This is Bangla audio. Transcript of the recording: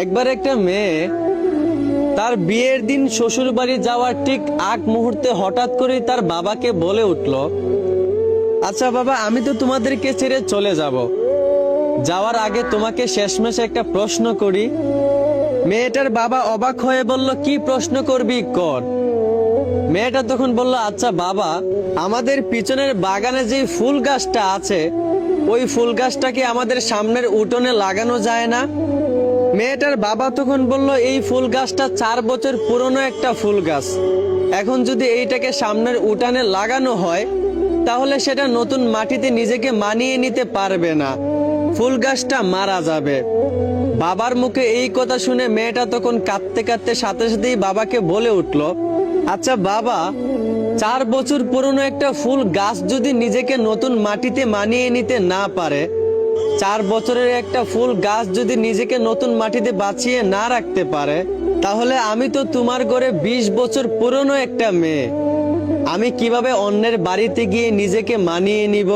একবার একটা মেয়ে তার বিয়ের দিন শ্বশুর বাড়ি যাওয়ার ঠিক আগ মুহূর্তে হঠাৎ করেই তার বাবাকে বলে উঠল, আচ্ছা বাবা, আমি তো তোমাদেরকে ছেড়ে চলে যাব, যাওয়ার আগে তোমাকে শেষমেশ একটা প্রশ্ন করি। মেয়েটার বাবা অবাক হয়ে বলল, কি প্রশ্ন করবি কর। মেয়েটা তখন বলল, আচ্ছা বাবা, আমাদের পিছনের বাগানে যে ফুল গাছটা আছে, ওই ফুল গাছটাকে আমাদের সামনের উঠোনে লাগানো যায় না? মেয়েটার বাবা তখন বলল, এই ফুল গাছটা 4 বছর পুরনো একটা ফুল গাছ, এখন যদি এইটাকে সামনের উঠানে লাগানো হয় তাহলে সেটা নতুন মাটিতে নিজেকে মানিয়ে নিতে পারবে না, ফুল গাছটা মারা যাবে। বাবার মুখে এই কথা শুনে মেয়েটা তখন কাঁদতে কাঁদতে সাথে সাথেই বাবাকে বলে উঠল, আচ্ছা বাবা, 4 বছর পুরনো একটা ফুল গাছ যদি নিজেকে নতুন মাটিতে মানিয়ে নিতে না পারে, 4 বছরের একটা ফুল গাছ যদি নিজেকে নতুন মাটিতে বাঁচিয়ে না রাখতে পারে, তাহলে আমি তো তোমার ঘরে 20 বছর পুরনো একটা মেয়ে, আমি কিভাবে অন্যের বাড়িতে গিয়ে নিজেকে মানিয়ে নিব?